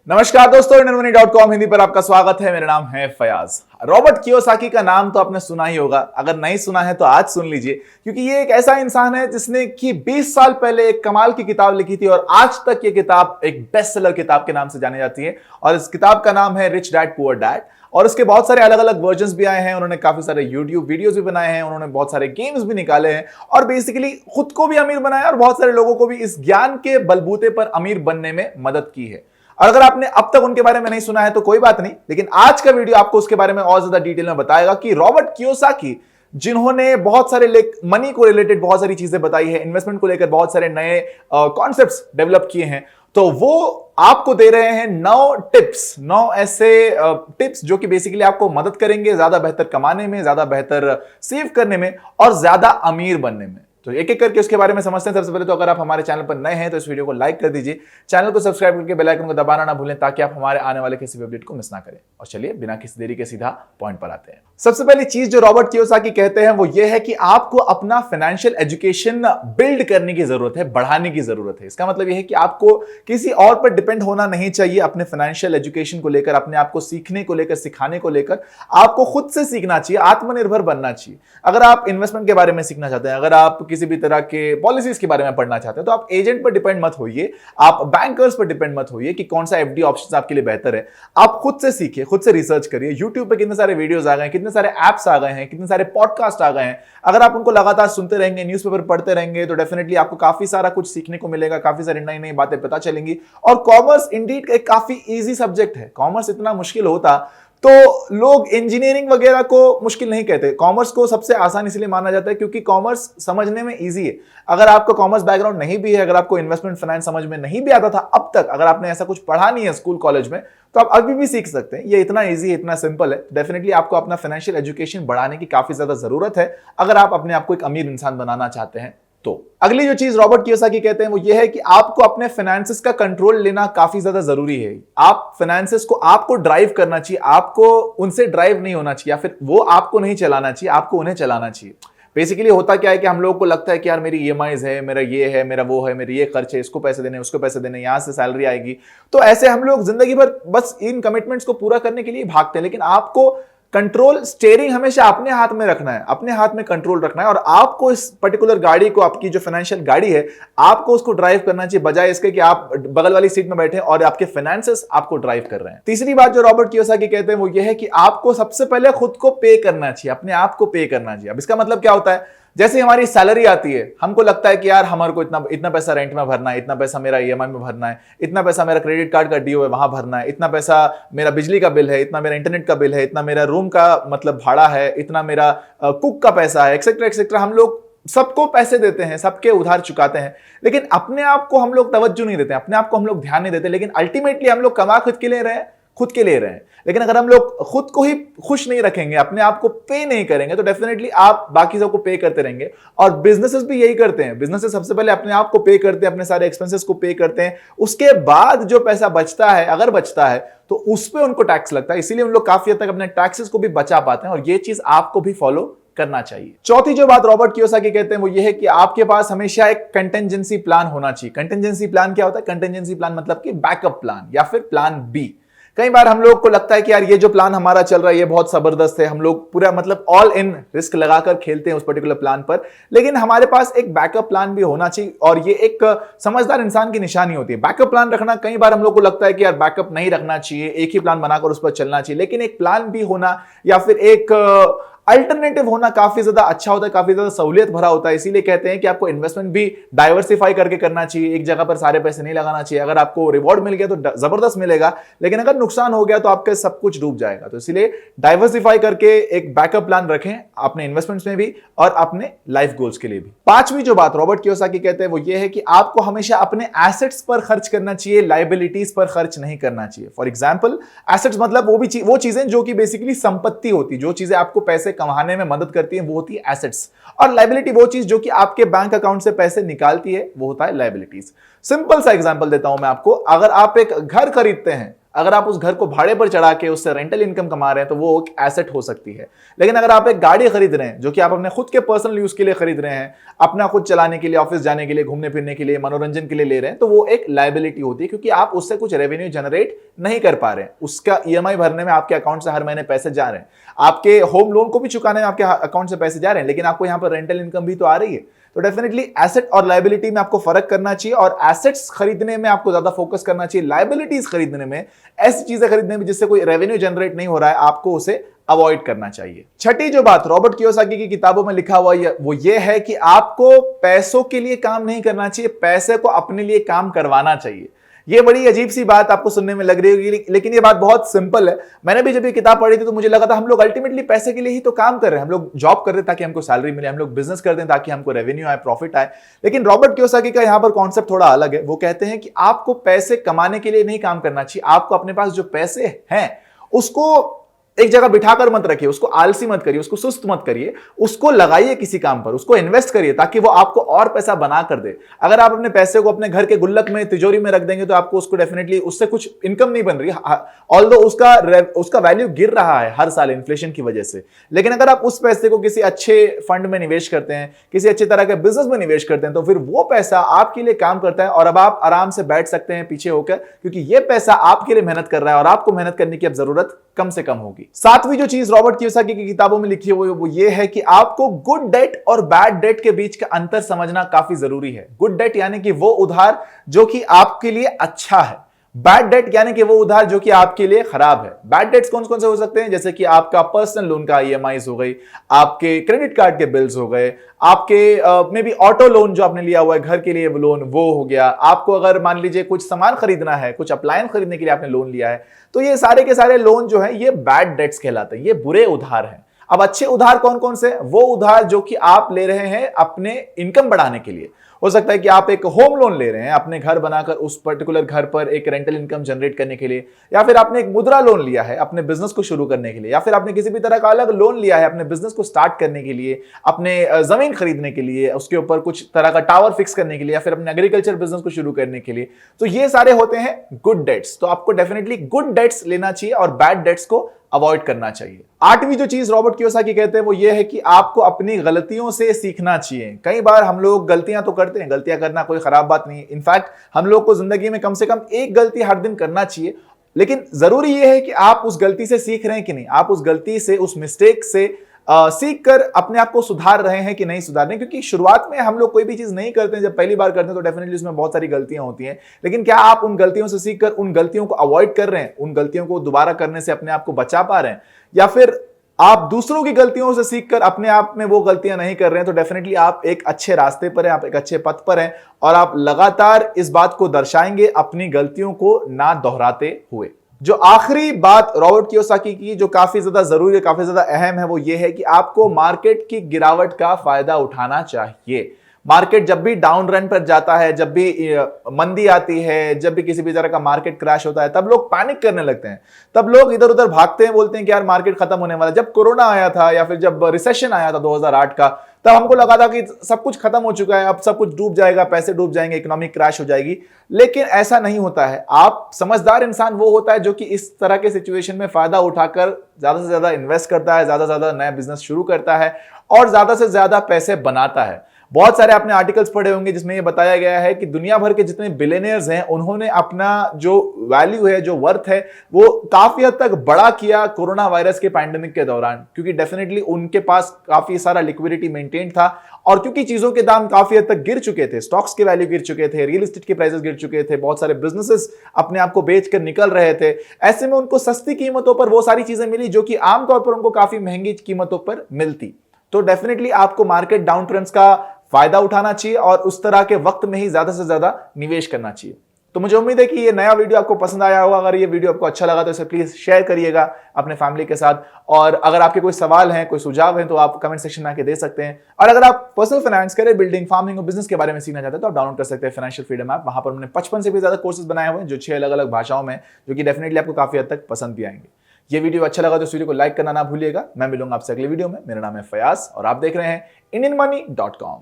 नमस्कार दोस्तों, इंडियनमनी.com हिंदी पर आपका स्वागत है। मेरा नाम है फयाज। रॉबर्ट कियोसाकी का नाम तो आपने सुना ही होगा। अगर नहीं सुना है तो आज सुन लीजिए, क्योंकि ये एक ऐसा इंसान है जिसने कि 20 साल पहले एक कमाल की किताब लिखी थी और आज तक ये किताब एक बेस्ट सेलर किताब के नाम से जानी जाती है। और इस किताब का नाम है रिच डैड पुअर डैड। और उसके बहुत सारे अलग अलग वर्जन्स भी आए हैं। उन्होंने काफी सारे यूट्यूब वीडियोस भी बनाए हैं, उन्होंने बहुत सारे गेम्स भी निकाले हैं और बेसिकली खुद को भी अमीर बनाया और बहुत सारे लोगों को भी इस ज्ञान के बलबूते पर अमीर बनने में मदद की है। और अगर आपने अब तक उनके बारे में नहीं सुना है तो कोई बात नहीं, लेकिन आज का वीडियो आपको उसके बारे में और ज्यादा डिटेल में बताएगा कि रॉबर्ट कियोसाकी, जिन्होंने बहुत सारे मनी को रिलेटेड बहुत सारी चीजें बताई है, इन्वेस्टमेंट को लेकर बहुत सारे नए कॉन्सेप्ट्स डेवलप किए हैं, तो वो आपको दे रहे हैं 9 ऐसे टिप्स जो कि बेसिकली आपको मदद करेंगे ज्यादा बेहतर कमाने में, ज्यादा बेहतर सेव करने में और ज्यादा अमीर बनने में। तो एक एक करके उसके बारे में समझते हैं। सबसे पहले तो अगर आप हमारे चैनल पर नए हैं तो इस वीडियो को लाइक कर दीजिए, चैनल को सब्सक्राइब करके बेल आइकन को दबाना ना भूलें ताकि आप हमारे आने वाले किसी भी अपडेट को मिस ना करें। और चलिए बिना किसी देरी के सीधा पॉइंट पर आते हैं। सबसे पहली चीज जो रॉबर्ट कियोसाकी कहते हैं वो ये है कि आपको अपना फाइनेंशियल एजुकेशन बिल्ड करने की जरूरत है, बढ़ाने की जरूरत है। इसका मतलब यह है कि आपको किसी और पर डिपेंड होना नहीं चाहिए। अपने फाइनेंशियल एजुकेशन को लेकर, अपने आप को सीखने को लेकर, सिखाने को लेकर आपको खुद से सीखना चाहिए, आत्मनिर्भर बनना चाहिए। अगर आप इन्वेस्टमेंट के बारे में सीखना चाहते हैं, अगर आप किसी भी तरह के पॉलिसीज के बारे में पढ़ना चाहते हैं, तो आप एजेंट पर डिपेंड मत होइए, आप बैंकर्स पर डिपेंड मत होइए कि कौन सा एफडी ऑप्शन आपके लिए बेहतर है। आप खुद से सीखिए, खुद से रिसर्च करिए। यूट्यूब पे कितने सारे वीडियोस आ गए हैं, कितने सारे ऐप्स आ गए हैं, कितने सारे पॉडकास्ट आ गए हैं। अगर आप उनको लगातार सुनते रहेंगे, न्यूज़पेपर पढ़ते रहेंगे, तो डेफिनेटली आपको काफी सारा कुछ सीखने को मिलेगा, काफी सारी नई नई बातें पता चलेंगी। और कॉमर्स इंडीड एक काफी इजी सब्जेक्ट है। कॉमर्स इतना मुश्किल होता तो लोग इंजीनियरिंग वगैरह को मुश्किल नहीं कहते। कॉमर्स को सबसे आसान इसलिए माना जाता है क्योंकि कॉमर्स समझने में इजी है। अगर आपका कॉमर्स बैकग्राउंड नहीं भी है, अगर आपको इन्वेस्टमेंट फाइनेंस समझ में नहीं भी आता था अब तक, अगर आपने ऐसा कुछ पढ़ा नहीं है स्कूल कॉलेज में, तो आप अभी भी सीख सकते हैं। ये इतना इजी है, इतना सिंपल है। डेफिनेटली आपको अपना फाइनेंशियल एजुकेशन बढ़ाने की काफी ज्यादा जरूरत है अगर आप अपने आप को एक अमीर इंसान बनाना चाहते हैं। तो अगली जो चीज रॉबर्ट कियोसाकी कहते हैं वो ये है कि आपको अपने फाइनेंसेस का कंट्रोल लेना काफी ज्यादा जरूरी है। आप फाइनेंसेस को आपको ड्राइव करना चाहिए, आपको उनसे ड्राइव नहीं होना चाहिए, या फिर वो आपको नहीं चलाना चाहिए, आपको उन्हें चलाना चाहिए। बेसिकली होता क्या है कि हम लोगों को लगता है कि यार मेरी ईएमआईज है, मेरा ये है, मेरा वो है, मेरे ये खर्च है, इसको पैसे देने, उसको पैसे देने, यहां से सैलरी आएगी। तो ऐसे हम लोग जिंदगी भर बस इन कमिटमेंट्स को पूरा करने के लिए भागते हैं। लेकिन आपको कंट्रोल, स्टीयरिंग हमेशा अपने हाथ में रखना है, अपने हाथ में कंट्रोल रखना है। और आपको इस पर्टिकुलर गाड़ी को, आपकी जो फाइनेंशियल गाड़ी है, आपको उसको ड्राइव करना चाहिए, बजाय इसके कि आप बगल वाली सीट में बैठे और आपके फाइनेंसेस आपको ड्राइव कर रहे हैं। तीसरी बात जो रॉबर्ट कियोसाकी कहते हैं वो ये है कि आपको सबसे पहले खुद को पे करना चाहिए, अपने आप को पे करना चाहिए। अब इसका मतलब क्या होता है? जैसे हमारी सैलरी आती है, हमको लगता है कि यार हमारे को इतना पैसा रेंट में भरना है, इतना पैसा मेरा ईएमआई में भरना है, इतना पैसा मेरा क्रेडिट कार्ड का ड्यू है वहां भरना है, इतना पैसा मेरा बिजली का बिल है, इतना मेरा इंटरनेट का बिल है, इतना मेरा रूम का मतलब भाड़ा है, इतना मेरा कुक का पैसा है, एक्सेट्रा एक्सेट्रा। हम लोग सबको पैसे देते हैं, सबके उधार चुकाते हैं, लेकिन अपने आप को हम लोग तवज्जो नहीं देते, अपने आप को हम लोग ध्यान नहीं देते। लेकिन अल्टीमेटली हम लोग कमा खुद के लिए रहे हैं, खुद के लिए रहे हैं। लेकिन अगर हम लोग खुद को ही खुश नहीं रखेंगे, अपने आप को पे नहीं करेंगे, तो डेफिनेटली आप बाकी सबको पे करते रहेंगे। और बिजनेसेस भी यही करते हैं। बिजनेसेस सबसे पहले अपने आप को पे करते हैं, अपने सारे एक्सपेंसेस को पे करते हैं, उसके बाद जो पैसा बचता है, अगर बचता है, तो उस पर उनको टैक्स लगता है। इसीलिए उन लोग काफी हद तक अपने टैक्सेस को भी बचा पाते हैं और ये चीज आपको भी फॉलो करना चाहिए। चौथी जो बात रॉबर्ट कियोसाकी कहते हैं वो ये है कि आपके पास हमेशा एक कंटिजेंसी प्लान होना चाहिए। कंटिजेंसी प्लान क्या होता है? कंटिजेंसी प्लान मतलब कि बैकअप प्लान या फिर प्लान बी। कई बार हम लोग को लगता है कि यार ये जो प्लान हमारा चल रहा है ये बहुत जबरदस्त है, हम लोग पूरा मतलब ऑल इन रिस्क लगाकर खेलते हैं उस पर्टिकुलर प्लान पर, लेकिन हमारे पास एक बैकअप प्लान भी होना चाहिए। और ये एक समझदार इंसान की निशानी होती है, बैकअप प्लान रखना। कई बार हम लोग को लगता है कि यार बैकअप नहीं रखना चाहिए, एक ही प्लान बनाकर उस पर चलना चाहिए, लेकिन एक प्लान भी होना या फिर एक अल्टरनेटिव होना काफी ज्यादा अच्छा होता है, काफी ज्यादा सहूलियत भरा होता है। इसीलिए कहते हैं कि आपको इन्वेस्टमेंट भी डाइवर्सिफाई करके करना चाहिए, एक जगह पर सारे पैसे नहीं लगाना चाहिए। अगर आपको रिवॉर्ड मिल गया तो जबरदस्त मिलेगा, लेकिन अगर नुकसान हो गया तो आपका सब कुछ डूब जाएगा। तो इसीलिए डाइवर्सिफाई करके एक बैकअप प्लान रखें अपने इन्वेस्टमेंट्स में भी और अपने लाइफ गोल्स के लिए भी। पांचवी जो बात रॉबर्ट कियोसाकी कहते हैं वो ये है कि आपको हमेशा अपने एसेट्स पर खर्च करना चाहिए, लायबिलिटीज पर खर्च नहीं करना चाहिए। फॉर एग्जाम्पल, एसेट्स मतलब वो चीजें जो कि बेसिकली संपत्ति होती, जो चीजें आपको पैसे कमाने में मदद करती है, वो होती है एसेट्स। और लायबिलिटी वो चीज जो कि आपके बैंक अकाउंट से पैसे निकालती है, वो होता है लायबिलिटीज। सिंपल सा एग्जांपल देता हूं मैं आपको। अगर आप एक घर खरीदते हैं, अगर आप उस घर को भाड़े पर चढ़ा के उससे रेंटल इनकम कमा रहे हैं तो वो एक एसेट हो सकती है। लेकिन अगर आप एक गाड़ी खरीद रहे हैं जो कि आप अपने खुद के पर्सनल यूज के लिए खरीद रहे हैं, अपना खुद चलाने के लिए, ऑफिस जाने के लिए, घूमने फिरने के लिए, मनोरंजन के लिए ले रहे हैं, तो वो एक लायबिलिटी होती है क्योंकि आप उससे कुछ रेवेन्यू जनरेट नहीं कर पा रहे हैं। उसका ईएमआई भरने में आपके अकाउंट से हर महीने पैसे जा रहे हैं, आपके होम लोन को भी चुकाने में आपके अकाउंट से पैसे जा रहे हैं, लेकिन आपको यहां पर रेंटल इनकम भी तो आ रही है। तो डेफिनेटली एसेट और लायबिलिटी में आपको फर्क करना चाहिए और एसेट्स खरीदने में आपको ज्यादा फोकस करना चाहिए। लायबिलिटीज खरीदने में, ऐसी चीजें खरीदने में जिससे कोई रेवेन्यू जनरेट नहीं हो रहा है, आपको उसे अवॉइड करना चाहिए। छठी जो बात रॉबर्ट कियोसाकी की किताबों में लिखा हुआ वो ये है कि आपको पैसों के लिए काम नहीं करना चाहिए, पैसे को अपने लिए काम करवाना चाहिए। ये बड़ी अजीब सी बात आपको सुनने में लग रही होगी, लेकिन ये बात बहुत सिंपल है। मैंने भी जब ये किताब पढ़ी थी तो मुझे लगा था हम लोग अल्टीमेटली पैसे के लिए ही तो काम कर रहे हैं। हम लोग जॉब कर रहे हैं ताकि हमको सैलरी मिले, हम लोग बिजनेस करते हैं ताकि हमको रेवेन्यू आए, प्रॉफिट आए। लेकिन रॉबर्ट कियोसाकी का यहां पर कॉन्सेप्ट थोड़ा अलग है। वो कहते हैं कि आपको पैसे कमाने के लिए नहीं काम करना चाहिए, आपको अपने पास जो पैसे हैं उसको एक जगह बिठाकर मत रखिए, उसको आलसी मत करिए, उसको सुस्त मत करिए, उसको लगाइए किसी काम पर, उसको इन्वेस्ट करिए ताकि वो आपको और पैसा बना कर दे। अगर आप अपने पैसे को अपने घर के गुल्लक में, तिजोरी में रख देंगे तो आपको उसको डेफिनेटली उससे कुछ इनकम नहीं बन रही, ऑल्दो उसका वैल्यू गिर रहा है हर साल इन्फ्लेशन की वजह से। लेकिन अगर आप उस पैसे को किसी अच्छे फंड में निवेश करते हैं, किसी अच्छे तरह के बिजनेस में निवेश करते हैं, तो फिर वो पैसा आपके लिए काम करता है और अब आप आराम से बैठ सकते हैं पीछे होकर, क्योंकि ये पैसा आपके लिए मेहनत कर रहा है और आपको मेहनत करने की अब जरूरत कम से कम होगी। सातवीं जो चीज रॉबर्ट कियोसाकी की किताबों में लिखी है वो ये है कि आपको गुड डेट और बैड डेट के बीच का अंतर समझना काफी जरूरी है। गुड डेट यानी कि वो उधार जो कि आपके लिए अच्छा है, बैड डेट यानी कि वो उधार जो कि आपके लिए खराब है। बैड डेट्स कौन कौन से हो सकते हैं? जैसे कि आपका पर्सनल लोन का ईएमआईज हो गई, आपके क्रेडिट कार्ड के बिल्स हो गए, आपके मे बी ऑटो लोन जो आपने लिया हुआ है घर के लिए लोन, वो हो गया। आपको अगर मान लीजिए कुछ सामान खरीदना है, कुछ अप्लायंस खरीदने के लिए आपने लोन लिया है, तो ये सारे के सारे लोन जो है ये बैड डेट्स कहलाते हैं, ये बुरे उधार हैं। अब अच्छे उधार कौन कौन से? वो उधार जो कि आप ले रहे हैं अपने इनकम बढ़ाने के लिए। हो सकता है कि आप एक होम लोन ले रहे हैं अपने घर बनाकर उस पर्टिकुलर घर पर एक रेंटल इनकम जनरेट करने के लिए, या फिर आपने एक मुद्रा लोन लिया है अपने बिजनेस को शुरू करने के लिए, या फिर आपने किसी भी तरह का अलग लोन लिया है अपने बिजनेस को स्टार्ट करने के लिए, अपने जमीन खरीदने के लिए, उसके ऊपर कुछ तरह का टावर फिक्स करने के लिए, या फिर अपने एग्रीकल्चर बिजनेस को शुरू करने के लिए। तो ये सारे होते हैं गुड डेट्स। तो आपको डेफिनेटली गुड डेट्स लेना चाहिए और बैड डेट्स को अवॉइड करना चाहिए। आठवीं जो चीज रॉबर्ट कियोसाकी कहते हैं वो ये है कि आपको अपनी गलतियों से सीखना चाहिए। कई बार हम लोग गलतियां तो करते हैं, गलतियां करना कोई खराब बात नहीं है। इनफैक्ट हम लोग को जिंदगी में कम से कम एक गलती हर दिन करना चाहिए, लेकिन जरूरी यह है कि आप उस गलती से सीख रहे हैं कि नहीं, आप उस गलती से, उस मिस्टेक से सीख कर अपने आप को सुधार रहे हैं कि नहीं सुधार रहे हैं। क्योंकि शुरुआत में हम लोग कोई भी चीज नहीं करते हैं, जब पहली बार करते हैं तो डेफिनेटली उसमें बहुत सारी गलतियां होती हैं, लेकिन क्या आप उन गलतियों से सीखकर उन गलतियों को अवॉइड कर रहे हैं, उन गलतियों को दोबारा करने से अपने आप को बचा पा रहे हैं, या फिर आप दूसरों की गलतियों से सीखकर अपने आप में वो गलतियां नहीं कर रहे हैं? तो डेफिनेटली आप एक अच्छे रास्ते पर हैं, आप एक अच्छे पथ पर हैं और आप लगातार इस बात को दर्शाएंगे अपनी गलतियों को ना दोहराते हुए। जो आखिरी बात रॉबर्ट कियोसाकी की जो काफी ज्यादा जरूरी है, काफी ज्यादा अहम है, वो ये है कि आपको मार्केट की गिरावट का फायदा उठाना चाहिए। मार्केट जब भी डाउन रन पर जाता है, जब भी मंदी आती है, जब भी किसी भी तरह का मार्केट क्रैश होता है, तब लोग पैनिक करने लगते हैं, तब लोग इधर उधर भागते हैं, बोलते हैं कि यार मार्केट खत्म होने वाला है। जब कोरोना आया था या फिर जब रिसेशन आया था 2008 का, तब हमको लगा था कि सब कुछ खत्म हो चुका है, अब सब कुछ डूब जाएगा, पैसे डूब जाएंगे, इकोनॉमिक क्रैश हो जाएगी। लेकिन ऐसा नहीं होता है। आप समझदार इंसान वो होता है जो कि इस तरह के सिचुएशन में फायदा उठाकर ज्यादा से ज्यादा इन्वेस्ट करता है, ज्यादा से ज्यादा नया बिजनेस शुरू करता है और ज्यादा से ज्यादा पैसे बनाता है। बहुत सारे आपने आर्टिकल्स पढ़े होंगे जिसमें यह बताया गया है कि दुनिया भर के जितने बिलियनियर्स हैं उन्होंने अपना जो वैल्यू है, जो वर्थ है, वो काफी हद तक बड़ा किया कोरोना वायरस के पैंडेमिक के दौरान, क्योंकि डेफिनेटली उनके पास काफी सारा लिक्विडिटी मेंटेन था और क्योंकि चीजों के दाम काफी हद तक गिर चुके थे, स्टॉक्स के वैल्यू गिर चुके थे, रियल एस्टेट के प्राइसेस गिर चुके थे, बहुत सारे बिजनेसेस अपने आप को बेचकर निकल रहे थे। ऐसे में उनको सस्ती कीमतों पर वो सारी चीजें मिली जो कि आमतौर पर उनको काफी महंगी कीमतों पर मिलती। तो डेफिनेटली आपको मार्केट डाउन ट्रेंड्स का फायदा उठाना चाहिए और उस तरह के वक्त में ही ज्यादा से ज्यादा निवेश करना चाहिए। तो मुझे उम्मीद है कि ये नया वीडियो आपको पसंद आया होगा। अगर ये वीडियो आपको अच्छा लगा तो इसे प्लीज शेयर करिएगा अपने फैमिली के साथ, और अगर आपके कोई सवाल हैं, कोई सुझाव हैं, तो आप कमेंट सेक्शन में आके दे सकते हैं। और अगर आप personal finance, career building, farming और बिजनेस के बारे में सीखना चाहते हैं तो आप डाउनलोड कर सकते हैं फाइनेंशियल फ्रीडम ऐप। वहां पर हमने 55 से भी ज्यादा कोर्सेज बनाए हुए हैं जो 6 अलग अलग भाषाओं में, जो कि डेफिनेटली आपको काफी हद तक पसंद भी आएंगे। ये वीडियो अच्छा लगा तो इस वीडियो को लाइक करना ना भूलिएगा। मैं मिलूंगा आपसे अगले वीडियो में। मेरा नाम है फयाज और आप देख रहे हैं IndianMoney.com।